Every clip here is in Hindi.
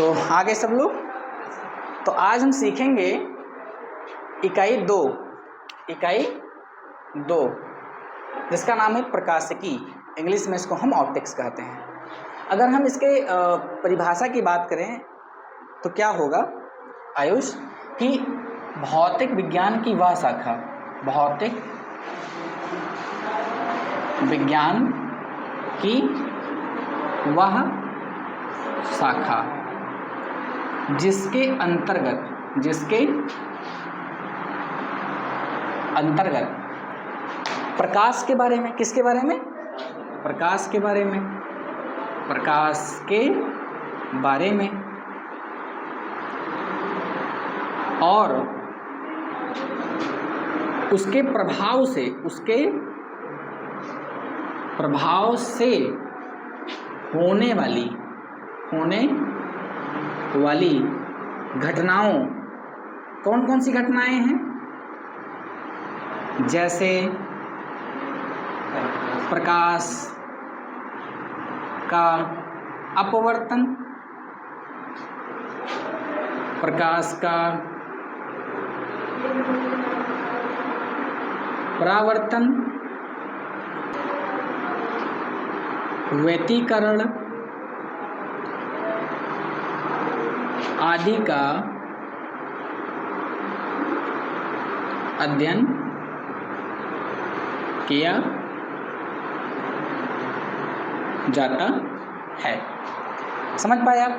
तो आगे सब लोग। तो आज हम सीखेंगे इकाई 2 जिसका नाम है प्रकाशिकी। इंग्लिश में इसको हम ऑप्टिक्स कहते हैं। अगर हम इसके परिभाषा की बात करें तो क्या होगा आयुष कि भौतिक विज्ञान की वह शाखा, भौतिक विज्ञान की वह शाखा जिसके अंतर्गत प्रकाश के बारे में, किसके बारे में? प्रकाश के बारे में, और उसके प्रभाव से होने वाली घटनाओं, कौन कौन सी घटनाएं हैं? जैसे प्रकाश का अपवर्तन, प्रकाश का परावर्तन, व्यतिकरण आदि का अध्ययन किया जाता है। समझ पाए आप?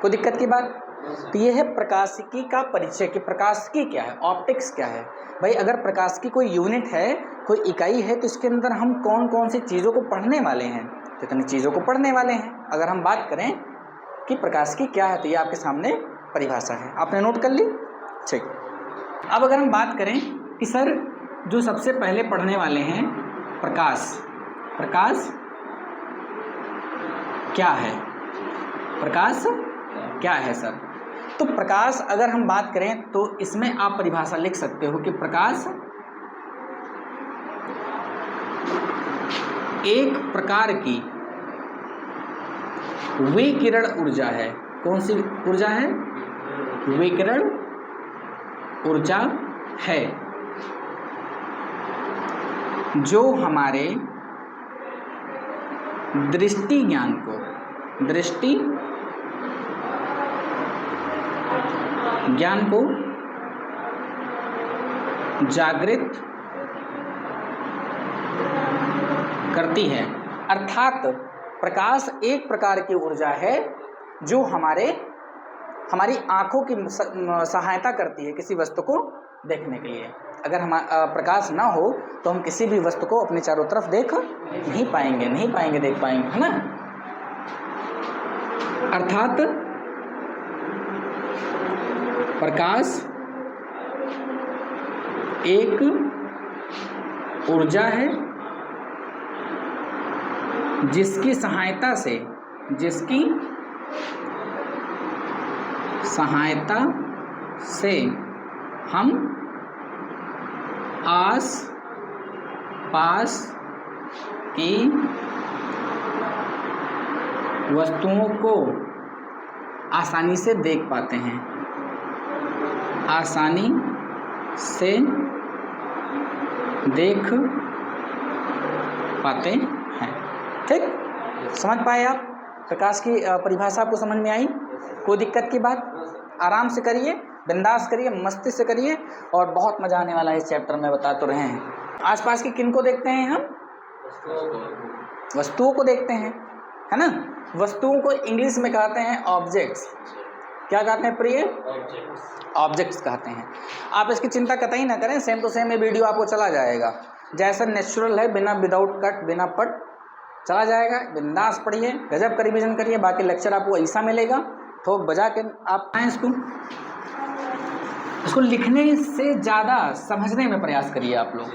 कोई दिक्कत की बात? तो ये है प्रकाशिकी का परिचय कि प्रकाशिकी क्या है, ऑप्टिक्स क्या है। भाई अगर प्रकाशिकी कोई यूनिट है, कोई इकाई है, तो इसके अंदर हम कौन कौन सी चीज़ों को पढ़ने वाले हैं, कितनी चीज़ों को पढ़ने वाले हैं। अगर हम बात करें कि प्रकाशिकी क्या है तो ये आपके सामने परिभाषा है, आपने नोट कर ली। ठीक, अब अगर हम बात करें कि सर जो सबसे पहले पढ़ने वाले हैं प्रकाश क्या है, प्रकाश क्या है सर? तो प्रकाश अगर हम बात करें तो इसमें आप परिभाषा लिख सकते हो कि प्रकाश एक प्रकार की विकिरण ऊर्जा है। कौन सी ऊर्जा है? विकिरण ऊर्जा है जो हमारे दृष्टि ज्ञान को जागृत करती है। अर्थात प्रकाश एक प्रकार की ऊर्जा है जो हमारी आँखों की सहायता करती है किसी वस्तु को देखने के लिए। अगर हम प्रकाश ना हो तो हम किसी भी वस्तु को अपने चारों तरफ देख नहीं पाएंगे, देख पाएंगे, है ना। अर्थात प्रकाश एक ऊर्जा है जिसकी सहायता से हम आस पास की वस्तुओं को आसानी से देख पाते हैं, ठीक। समझ पाए आप? प्रकाश की परिभाषा आपको समझ में आई? कोई दिक्कत की बात? आराम से करिए, बिंदास करिए, मस्ती से करिए और बहुत मजा आने वाला है इस चैप्टर में, बता तो रहे हैं। आसपास की किन को देखते हैं हम? वस्तुओं को देखते हैं, है ना। वस्तुओं को इंग्लिश में कहते हैं ऑब्जेक्ट्स। क्या कहते हैं प्रिय? ऑब्जेक्ट्स कहते हैं। आप इसकी चिंता कतई ना करें, सेम टू सेम ये वीडियो आपको चला जाएगा जैसा नेचुरल है, बिना विदाउट कट, बिना पट चला जाएगा। बिंदास पढ़िए, गजब का रिवीजन करिए, बाकी लेक्चर आपको ऐसा मिलेगा ठोक बजा के आप आए। इसको लिखने से ज़्यादा समझने में प्रयास करिए। आप लोग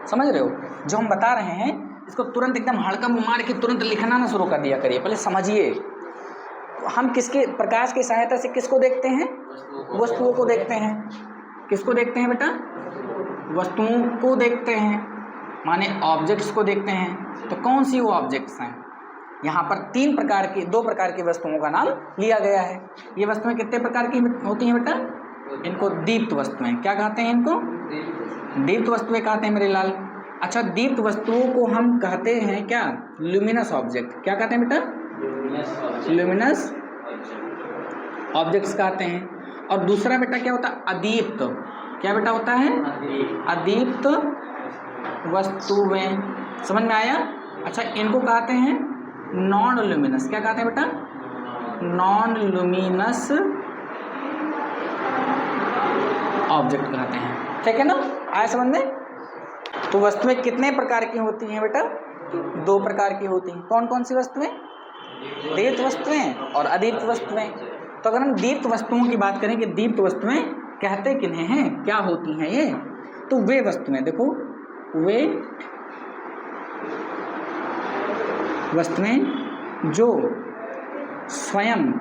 समझ रहे हो जो हम बता रहे हैं, इसको तुरंत एकदम हड़कम मार के तुरंत लिखना ना शुरू कर दिया करिए, पहले समझिए। हम किसके प्रकाश की सहायता से किसको देखते हैं? वस्तुओं को देखते हैं। किसको देखते हैं बेटा? वस्तुओं को देखते हैं, माने ऑब्जेक्ट्स को देखते हैं। तो कौन सी वो ऑब्जेक्ट्स हैं? यहाँ पर दो प्रकार की वस्तुओं का नाम लिया गया है। ये वस्तुएं कितने प्रकार की होती हैं बेटा? इनको दीप्त वस्तुएं क्या कहते हैं? इनको दीप्त वस्तुएं कहते हैं मेरे लाल। अच्छा, दीप्त वस्तुओं को हम कहते हैं क्या? Luminous object. क्या कहते हैं बेटा? ल्यूमिनस ऑब्जेक्ट्स कहते हैं। और दूसरा बेटा क्या होता है? अदीप्त। क्या बेटा होता है? अदीप्त वस्तुएं। समझ में आया? अच्छा, इनको कहते हैं नॉन ल्यूमिनस। क्या कहते हैं बेटा? नॉन ल्यूमिनस ऑब्जेक्ट कहते हैं। ठीक है ना? आया समझ में? तो वस्तुएं कितने प्रकार की होती हैं बेटा? 2 प्रकार की होती हैं। कौन कौन सी वस्तुएं? दीप्त वस्तुएं और अदीप्त वस्तुएं। तो अगर हम दीप्त वस्तुओं की बात करें कि दीप्त वस्तुएं कहते किन्हें हैं, क्या होती हैं ये, तो वे वस्तुएं, देखो, वे वस्तुएं जो स्वयं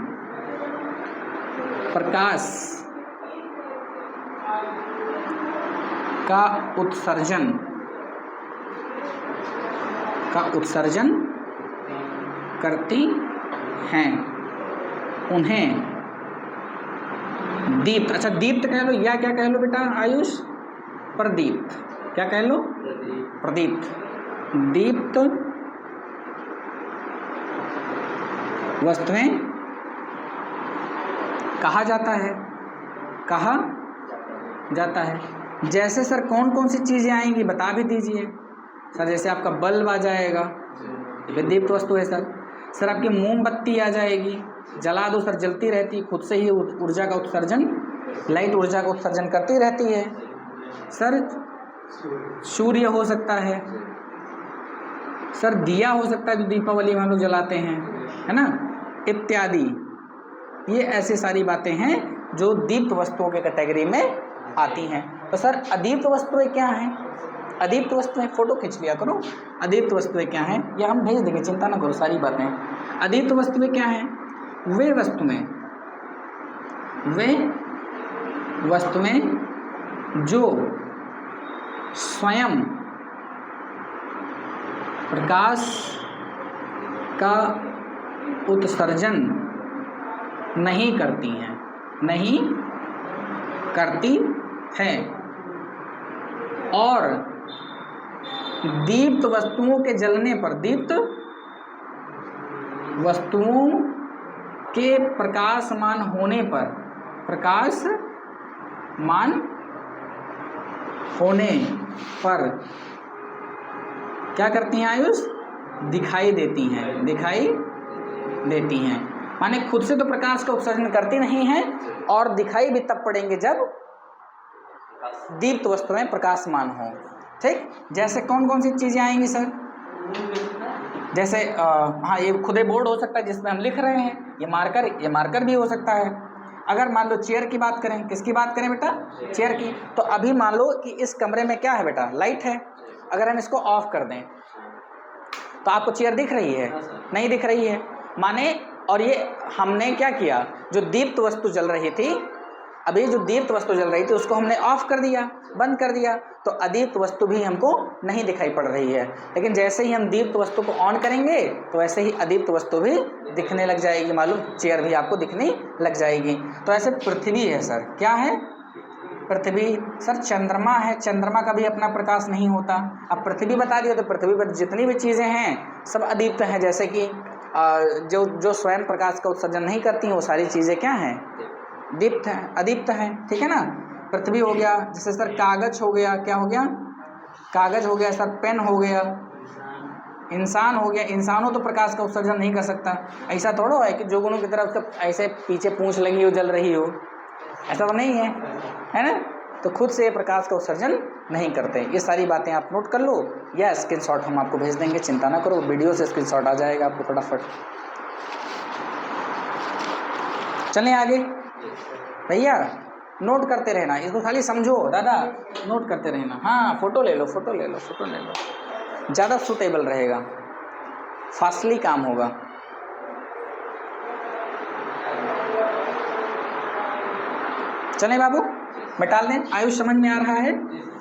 प्रकाश का उत्सर्जन करती हैं, उन्हें दीप्त। अच्छा, दीप्त कह लो या क्या कह लो बेटा आयुष? प्रदीप्त। क्या कह लो? प्रदीप्त। दीप्त वस्तुएं कहा जाता है। जैसे सर कौन कौन सी चीज़ें आएंगी बता भी दीजिए सर। जैसे आपका बल्ब आ जाएगा, ये दीप्त वस्तु है सर। सर आपकी मोमबत्ती आ जाएगी, जला दो सर, जलती रहती, खुद से ही ऊर्जा का उत्सर्जन, लाइट ऊर्जा का उत्सर्जन करती रहती है। सर सूर्य हो सकता है, सर दिया हो सकता है जो दीपावली में हम लोग जलाते हैं, है ना, इत्यादि। ये ऐसी सारी बातें हैं जो दीप्त वस्तुओं के कैटेगरी में आती हैं। तो सर अदीप्त वस्तुएं क्या हैं? अदीप्त वस्तुएं, फोटो खींच लिया करो। अदीप्त वस्तुएं क्या हैं ये हम भेज देंगे, चिंता ना करो, सारी बातें। अदीप्त वस्तुएं क्या हैं? वे वस्तुएं जो स्वयं प्रकाश का उत्सर्जन नहीं करती हैं और दीप्त वस्तुओं के जलने पर, दीप्त वस्तुओं के प्रकाशमान होने पर, क्या करती हैं आयुष? दिखाई देती हैं। माने खुद से तो प्रकाश का उत्सर्जन करती नहीं हैं और दिखाई भी तब पड़ेंगे जब दीप्त वस्तुएं प्रकाशमान हो। ठीक, जैसे कौन कौन सी चीज़ें आएंगी सर? जैसे हाँ, ये खुदे बोर्ड हो सकता है जिसमें हम लिख रहे हैं, ये मार्कर भी हो सकता है। अगर मान लो चेयर की बात करें, किसकी बात करें बेटा? चेयर की। तो अभी मान लो कि इस कमरे में क्या है बेटा? लाइट है। अगर हम इसको ऑफ कर दें तो आपको चेयर दिख रही है? नहीं दिख रही है। माने, और ये हमने क्या किया, जो दीप्त वस्तु जल रही थी, अभी जो दीप्त वस्तु जल रही थी उसको हमने ऑफ कर दिया, बंद कर दिया, तो अदीप्त वस्तु भी हमको नहीं दिखाई पड़ रही है। लेकिन जैसे ही हम दीप्त वस्तु को ऑन करेंगे तो वैसे ही अदीप्त वस्तु भी दिखने लग जाएगी। मालूम, चेयर भी आपको दिखने लग जाएगी। तो ऐसे पृथ्वी है सर। क्या है? पृथ्वी। सर चंद्रमा है, चंद्रमा का भी अपना प्रकाश नहीं होता। अब पृथ्वी बता दिया तो पृथ्वी पर जितनी भी चीज़ें हैं सब अदीप्त हैं। जैसे कि जो स्वयं प्रकाश का उत्सर्जन नहीं करती हैं वो सारी चीज़ें क्या हैं? दीप्त हैं, अदीप्त हैं। ठीक है ना? पृथ्वी हो गया, जैसे सर कागज हो गया। क्या हो गया? कागज हो गया सर। पेन हो गया। इंसान हो गया। इंसानों तो प्रकाश का उत्सर्जन नहीं कर सकता। ऐसा थोड़ा है कि जोगुनों की तरह उसका ऐसे पीछे पूंछ लगी हो, जल रही हो, ऐसा तो नहीं है ना? तो खुद से प्रकाश का उत्सर्जन नहीं करते। ये सारी बातें आप नोट कर लो या स्क्रीनशॉट हम आपको भेज देंगे, चिंता ना करो, वीडियो से स्क्रीनशॉट आ जाएगा आपको फटाफट। चलें आगे भैया, नोट करते रहना, इसको खाली समझो दादा, नोट करते रहना। हाँ, फोटो ले लो, ज़्यादा सूटेबल रहेगा, फास्टली काम होगा। चलें बाबू, मैं टाल दें। आयुष समझ में आ रहा है?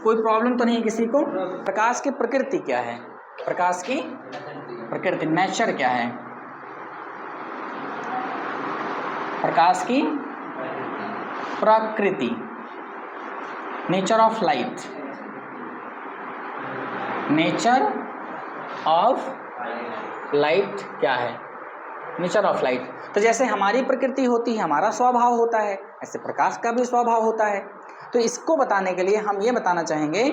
कोई प्रॉब्लम तो नहीं किसी को? प्रकाश की प्रकृति क्या है? प्रकाश की प्रकृति, नेचर क्या है? प्रकाश की प्रकृति, nature of light, nature of light क्या है? Nature of light. तो जैसे हमारी प्रकृति होती है, हमारा स्वभाव होता है, ऐसे प्रकाश का भी स्वभाव होता है। तो इसको बताने के लिए हम ये बताना चाहेंगे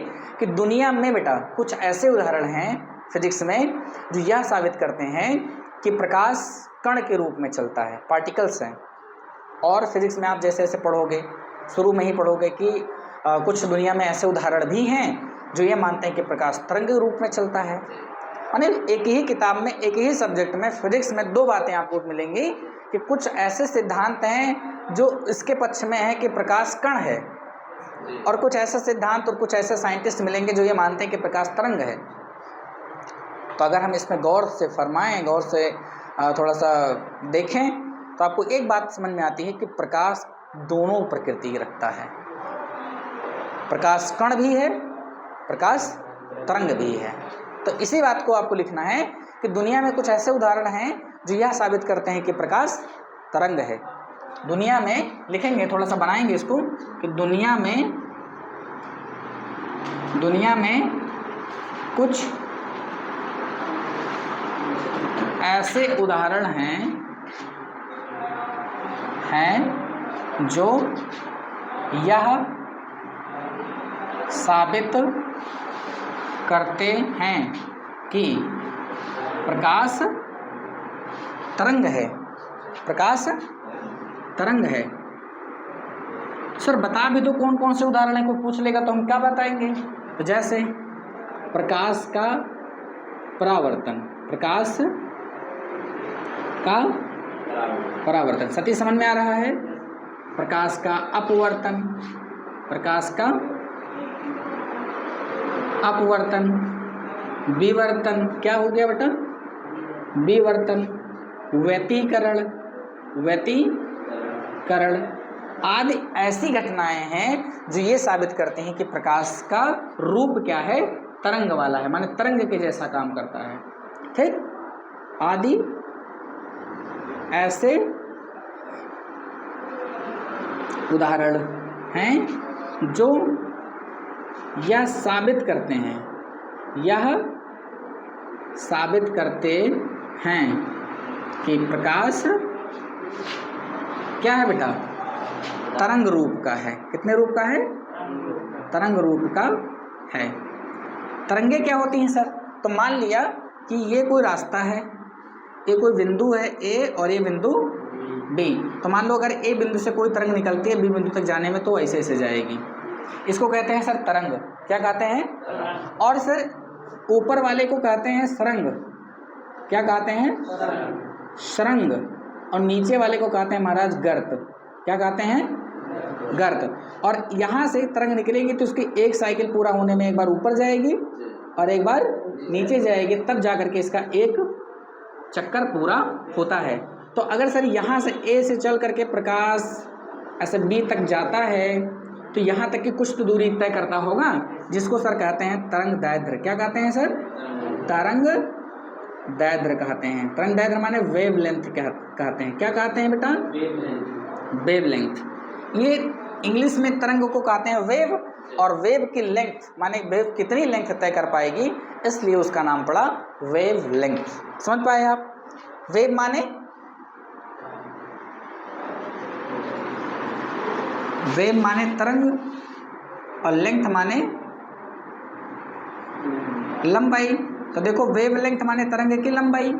कि दुनिया में बेटा कुछ ऐसे उदाहरण हैं फिजिक्स में जो यह साबित करते हैं कि प्रकाश कण के रूप में चलता है, पार्टिकल्स हैं। और फिजिक्स में आप जैसे जैसे पढ़ोगे, शुरू में ही पढ़ोगे कि कुछ दुनिया में ऐसे उदाहरण भी हैं जो ये मानते हैं कि प्रकाश तरंग के रूप में चलता है। यानी एक ही किताब में, एक ही सब्जेक्ट में, फिजिक्स में दो बातें आपको मिलेंगी कि कुछ ऐसे सिद्धांत हैं जो इसके पक्ष में है कि प्रकाश कण है, और कुछ ऐसे सिद्धांत और कुछ ऐसे साइंटिस्ट मिलेंगे जो ये मानते हैं कि प्रकाश तरंग है। तो अगर हम इसमें गौर से फरमाएं, गौर से थोड़ा सा देखें, तो आपको एक बात समझ में आती है कि प्रकाश दोनों प्रकृति रखता है। प्रकाश कण भी है, प्रकाश तरंग भी है। तो इसी बात को आपको लिखना है कि दुनिया में कुछ ऐसे उदाहरण हैं जो यह साबित करते हैं कि प्रकाश तरंग है। दुनिया में लिखेंगे, थोड़ा सा बनाएंगे इसको कि दुनिया में कुछ ऐसे उदाहरण हैं जो यह साबित करते हैं कि प्रकाश तरंग है, प्रकाश तरंग है। सर बता भी दो कौन कौन से उदाहरण हैं, कोई पूछ लेगा तो हम क्या बताएंगे? तो जैसे प्रकाश का परावर्तन, प्रकाश का परावर्तन, सती समझ में आ रहा है? प्रकाश का अपवर्तन, प्रकाश का अपवर्तन, विवर्तन, क्या हो गया बेटा? विवर्तन, व्यतिकरण, व्यतिकरण आदि ऐसी घटनाएं हैं जो ये साबित करते हैं कि प्रकाश का रूप क्या है? तरंग वाला है, माने तरंग के जैसा काम करता है। ठीक, आदि ऐसे उदाहरण हैं जो यह साबित करते हैं, यह साबित करते हैं कि प्रकाश क्या है बेटा? तरंग रूप का है। कितने रूप का है? तरंग रूप का है। तरंगे क्या होती हैं सर? तो मान लिया कि ये कोई रास्ता है, ये कोई बिंदु है ए और ये बिंदु बी। तो मान लो अगर ए बिंदु से कोई तरंग निकलती है बी बिंदु तक जाने में, तो ऐसे ऐसे जाएगी। इसको कहते हैं सर तरंग। क्या कहते हैं? और सर ऊपर वाले को कहते हैं सरंग। क्या कहते हैं? सरंग। और नीचे वाले को कहते हैं महाराज गर्त। क्या कहते हैं? गर्त। और यहाँ से तरंग निकलेगी तो उसकी एक साइकिल पूरा होने में एक बार ऊपर जाएगी और एक बार नीचे जाएगी, तब जा करके इसका एक चक्कर पूरा होता है। तो अगर सर यहाँ से ए से चल करके प्रकाश ऐसे बी तक जाता है तो यहाँ तक की कुछ तो दूरी तय करता होगा, जिसको सर कहते हैं तरंग दैर्ध्य। क्या कहते हैं सर? तरंग दैर्ध्य कहते हैं। तरंग दैर्ध्य माने वेव लेंथ कहते हैं। क्या कहते हैं बेटा? Wave length. ये इंग्लिश में तरंग को कहते हैं वेव, और वेव की लेंथ माने वेव कितनी लेंथ तय कर पाएगी, इसलिए उसका नाम पड़ा वेव लेंथ। समझ पाए आप? वेव माने तरंग और लेंथ माने लंबाई। तो देखो वेव लेंथ माने तरंग की लंबाई,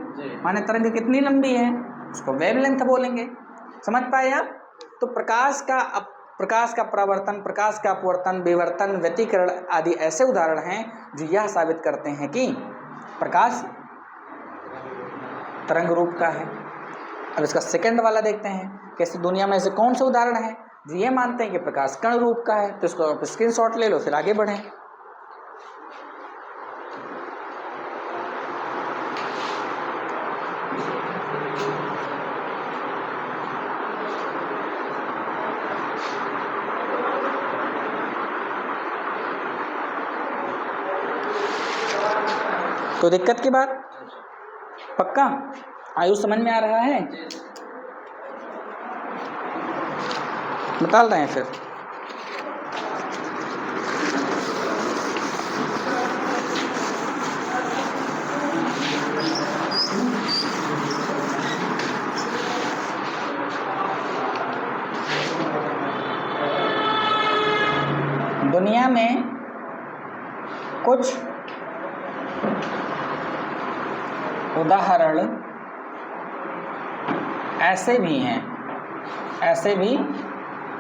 माने तरंग कितनी लंबी है उसको वेव लेंथ बोलेंगे। समझ पाए आप? तो प्रकाश का परावर्तन, प्रकाश का अपवर्तन, विवर्तन, व्यतिकरण आदि ऐसे उदाहरण हैं जो यह साबित करते हैं कि प्रकाश तरंग रूप का है। अब इसका सेकंड वाला देखते हैं, कैसे दुनिया में ऐसे कौन से उदाहरण हैं जो ये मानते हैं कि प्रकाश कण रूप का है। तो इसको आप स्क्रीनशॉट ले लो, फिर आगे बढ़ें। तो दिक्कत की बात पक्का आयु समझ में आ रहा है? निकाल रहे हैं फिर। दुनिया में कुछ उदाहरण ऐसे भी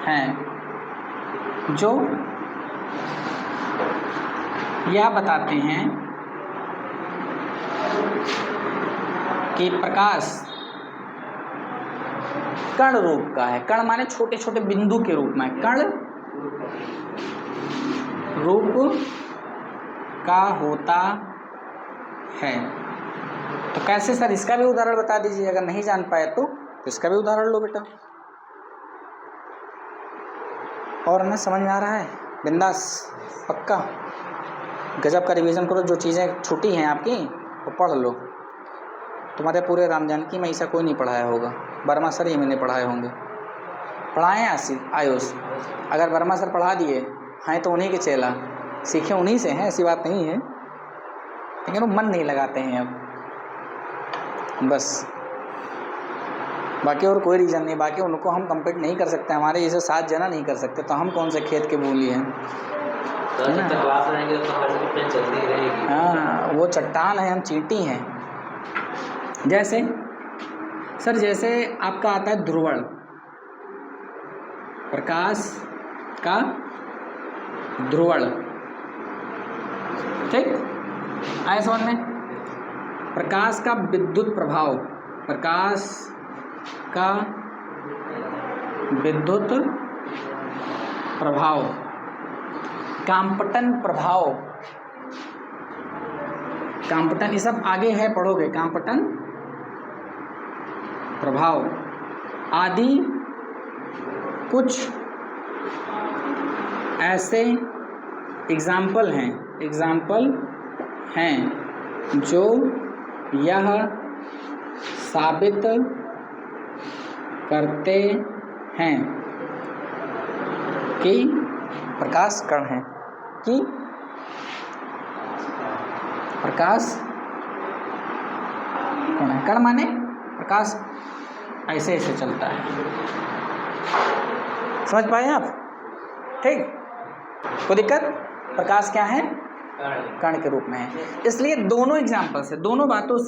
हैं जो यह बताते हैं कि प्रकाश कण रूप का है। कण माने छोटे छोटे बिंदु के रूप में, कण रूप का होता है। तो कैसे सर, इसका भी उदाहरण बता दीजिए। अगर नहीं जान पाए तो इसका भी उदाहरण लो बेटा। और ना समझ में आ रहा है? बिंदास, पक्का गजब का रिवीजन करो। जो चीज़ें छूटी हैं आपकी वो पढ़ लो। तुम्हारे पूरे राम जानकी में ऐसा कोई नहीं पढ़ाया होगा। वर्मा सर ही मैंने पढ़ाए होंगे। पढ़ाए हैं आयुष? अगर वर्मा सर पढ़ा दिए हैं तो उन्हीं के चेला, सीखे उन्हीं से हैं, ऐसी बात नहीं है, लेकिन वो मन नहीं लगाते हैं अब बस। बाकी और कोई रीज़न नहीं। बाकी उनको हम कंप्लीट नहीं कर सकते, हमारे जैसे 7 जना नहीं कर सकते, तो हम कौन से खेत के भूली हैं, है ना? हाँ, वो चट्टान है, हम चींटी हैं। जैसे सर, जैसे आपका आता है ध्रुवण, प्रकाश का ध्रुवण, ठीक आए समझ में? प्रकाश का विद्युत प्रभाव, प्रकाश का विद्युत प्रभाव, कांपटन प्रभाव, कांपटन, ये सब आगे है, पढ़ोगे। कांपटन प्रभाव आदि कुछ ऐसे एग्जाम्पल हैं जो यह साबित करते हैं कि प्रकाश कण है, कि प्रकाश कण है। कण माने प्रकाश ऐसे ऐसे चलता है। समझ पाए आप? ठीक, कोई दिक्कत? प्रकाश क्या है? कण के रूप में है। इसलिए दोनों एग्जाम्पल से, दोनों बातों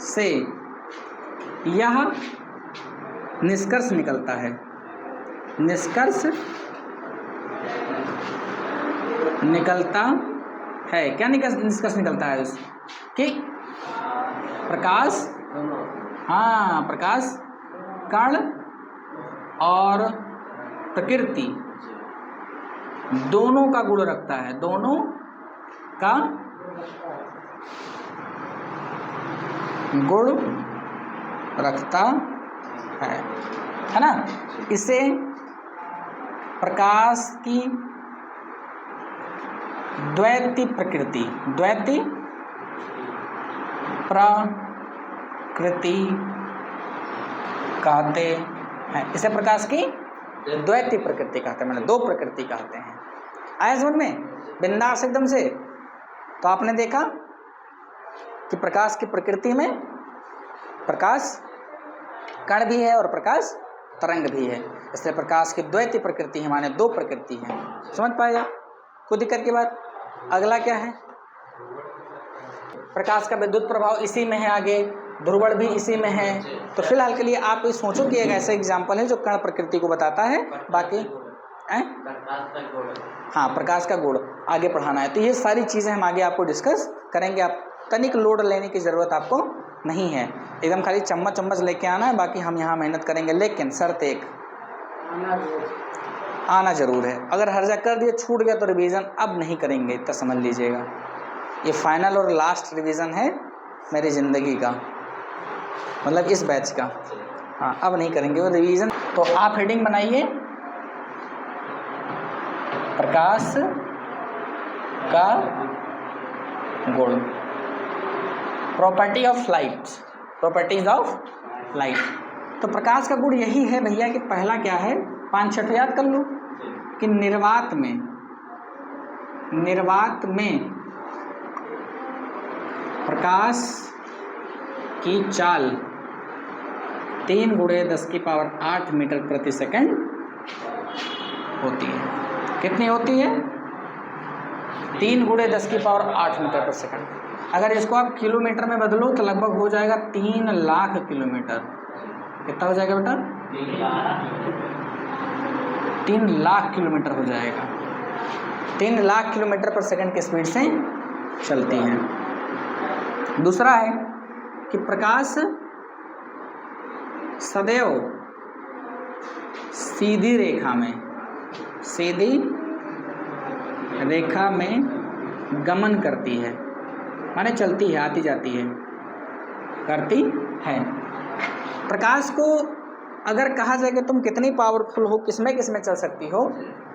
से यह निष्कर्ष निकलता है, क्या निष्कर्ष निकलता है कि प्रकाश, हाँ, प्रकाश कण और प्रकृति दोनों का गुण रखता है, दोनों का गुण रखता है ना? इसे प्रकाश की द्वैती प्रकृति कहते हैं। इसे प्रकाश की द्वैती प्रकृति कहते हैं, मैंने दो प्रकृति कहते हैं। आया समझ में? बिंदास एकदम से। तो आपने देखा कि प्रकाश की प्रकृति में प्रकाश कण भी है और प्रकाश तरंग भी है, इसलिए प्रकाश की द्वैती प्रकृति है, माने दो प्रकृति है। समझ पाएगा? कोई दिक्कत की बात? अगला क्या है? प्रकाश का विद्युत प्रभाव इसी में है, आगे ध्रुवण भी इसी में है। तो फिलहाल के लिए आप ये सोचो कि एक ऐसा एग्जाम्पल है जो कण प्रकृति को बताता है, बाकी हाँ, प्रकाश का गुण आगे पढ़ाना है। तो ये सारी चीज़ें हम आगे आपको डिस्कस करेंगे। आप तनिक लोड लेने की ज़रूरत आपको नहीं है, एकदम खाली चम्मच लेके आना है, बाकी हम यहाँ मेहनत करेंगे। लेकिन शर्त एक, आना ज़रूर है। अगर हर जगह कर दिया, छूट गया तो रिवीजन अब नहीं करेंगे, इतना समझ लीजिएगा। ये फाइनल और लास्ट रिवीजन है मेरी ज़िंदगी का, मतलब इस बैच का। हाँ, अब नहीं करेंगे वो रिवीजन। तो आप हेडिंग बनाइए, प्रकाश का गुण, property of light, properties of light. तो प्रकाश का गुण यही है भैया कि पहला क्या है, 5-6 याद कर लो कि निर्वात में प्रकाश की चाल 3 × 10⁸ मीटर प्रति सेकंड होती है। कितनी होती है? 3 × 10⁸ मीटर पर सेकंड। अगर इसको आप किलोमीटर में बदलो तो लगभग हो जाएगा 3 लाख किलोमीटर। कितना हो जाएगा बेटा? 3 लाख किलोमीटर हो जाएगा। 3 लाख किलोमीटर पर सेकंड की स्पीड से चलती है। दूसरा है कि प्रकाश सदैव सीधी रेखा में गमन करती है, माने चलती है, आती जाती है, करती है। प्रकाश को अगर कहा जाए कि तुम कितनी पावरफुल हो, किसमें चल सकती हो,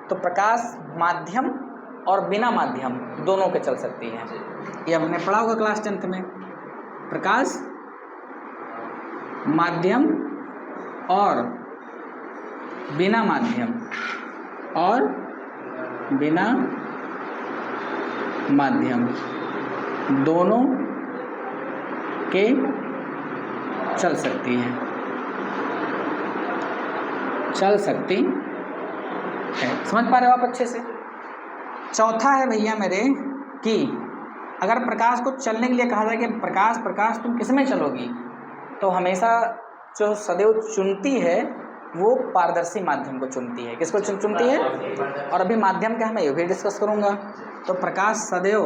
तो प्रकाश माध्यम और बिना माध्यम दोनों के चल सकती है। ये हमने पढ़ा होगा क्लास 10th में। प्रकाश माध्यम और बिना माध्यम दोनों के चल सकती है, समझ पा रहे हो आप अच्छे से? चौथा है भैया मेरे कि अगर प्रकाश को चलने के लिए कहा जाए कि प्रकाश तुम किस में चलोगी, तो हमेशा जो सदैव चुनती है वो पारदर्शी माध्यम को चुनती है। किसको चुनती है? और अभी माध्यम क्या है मैं ये भी डिस्कस करूंगा। तो प्रकाश सदैव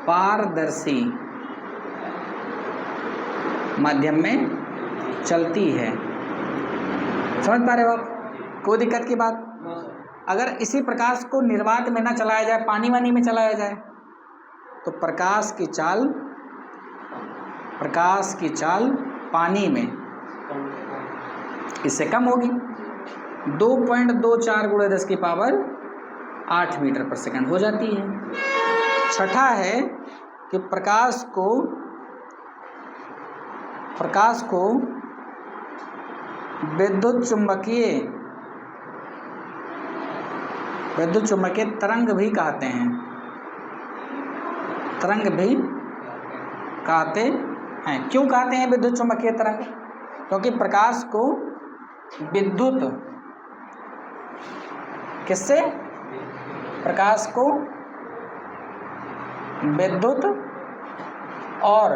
पारदर्शी माध्यम में चलती है। समझ पा रहे हो आप? कोई दिक्कत की बात? अगर इसी प्रकाश को निर्वात में ना चलाया जाए, पानी वानी में चलाया जाए, तो प्रकाश की चाल पानी में इससे कम होगी, 2.24 × 10⁸ मीटर पर सेकंड हो जाती है। छठा है कि प्रकाश को विद्युत चुम्बकीय तरंग भी कहते हैं। क्यों कहते हैं विद्युत चुम्बकीय तरंग? क्योंकि प्रकाश को विद्युत और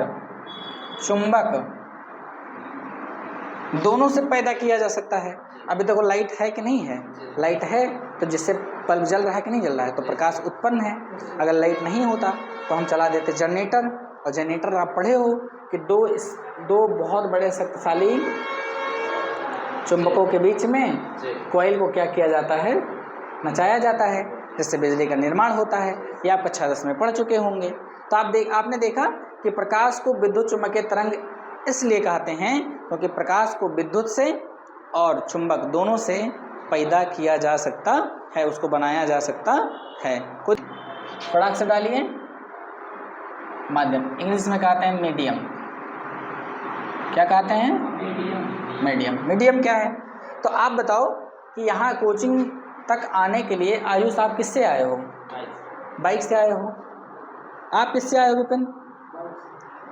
चुंबक दोनों से पैदा किया जा सकता है। अभी देखो लाइट है कि नहीं है? लाइट है तो जिससे बल्ब जल रहा है कि नहीं जल रहा है, तो प्रकाश उत्पन्न है। अगर लाइट नहीं होता तो हम चला देते जनरेटर, और जनरेटर आप पढ़े हो कि दो बहुत बड़े शक्तिशाली चुंबकों के बीच में कॉइल को क्या किया जाता है? नचाया जाता है, जिससे बिजली का निर्माण होता है। ये आप कक्षा 10 में पढ़ चुके होंगे। तो आपने देखा कि प्रकाश को विद्युत चुम्बकीय तरंग इसलिए कहते हैं क्योंकि प्रकाश को विद्युत से और चुंबक दोनों से पैदा किया जा सकता है, उसको बनाया जा सकता है। कुछ फटाक से डालिए। माध्यम इंग्लिश में कहते हैं मीडियम। क्या कहते हैं? मीडियम क्या है? तो आप बताओ कि यहाँ कोचिंग तक आने के लिए आयुष आप किससे आए हो? बाइक से आए हो। आप किससे आए हो विपिन?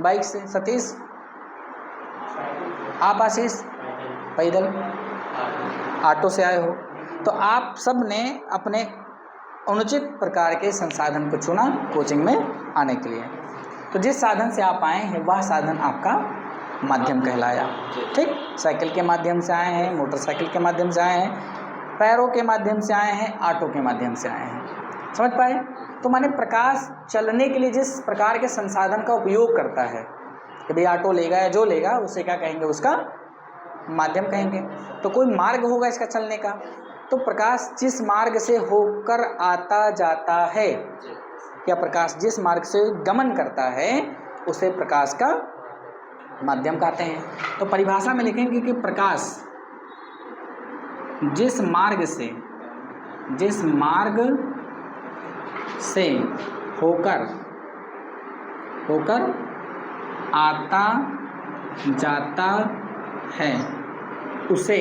बाइक से। सतीश? आप आशीष? पैदल। ऑटो से आए हो। तो आप सब ने अपने अनुचित प्रकार के संसाधन को चुना कोचिंग में आने के लिए। तो जिस साधन से आप आए हैं वह साधन आपका माध्यम कहलाया। ठीक, साइकिल के माध्यम से आए हैं, मोटरसाइकिल के माध्यम से आए हैं, पैरों के माध्यम से आए हैं, ऑटो के माध्यम से आए हैं। समझ पाए? तो माने प्रकाश चलने के लिए जिस प्रकार के संसाधन का उपयोग करता है, कि भाई ऑटो लेगा या जो लेगा उसे क्या कहेंगे? उसका माध्यम कहेंगे। तो कोई मार्ग होगा इसका चलने का। तो प्रकाश जिस मार्ग से होकर आता जाता है, या प्रकाश जिस मार्ग से गमन करता है, उसे प्रकाश का माध्यम कहते हैं। तो परिभाषा में लिखेंगे कि प्रकाश जिस मार्ग से होकर आता जाता है उसे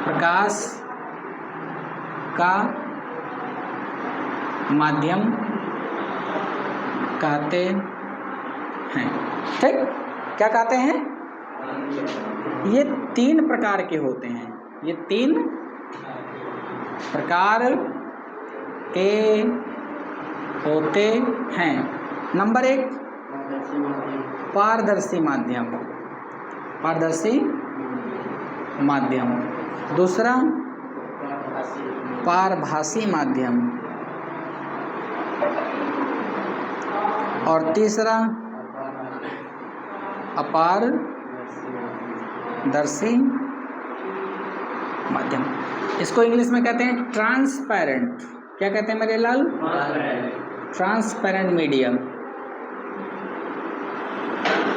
प्रकाश का माध्यम कहते हैं। ठीक, क्या कहते हैं? ये 3 प्रकार के होते हैं, ये 3 प्रकार के होते हैं। नंबर 1 पारदर्शी माध्यम, पारदर्शी माध्यम। दूसरा पारभासी माध्यम, और तीसरा अपारदर्शी माध्यम। इसको इंग्लिश में कहते हैं ट्रांसपेरेंट। क्या कहते हैं मेरे लाल? Transparent medium.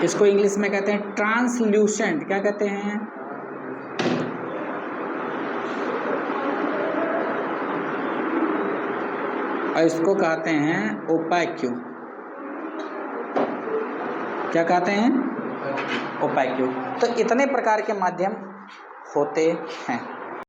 इसको इंग्लिश में कहते हैं ट्रांसल्यूसेंट। क्या कहते हैं? और इसको कहते हैं ओपैक्यू। क्या कहते हैं? ओपैक्यू। तो इतने प्रकार के माध्यम होते हैं।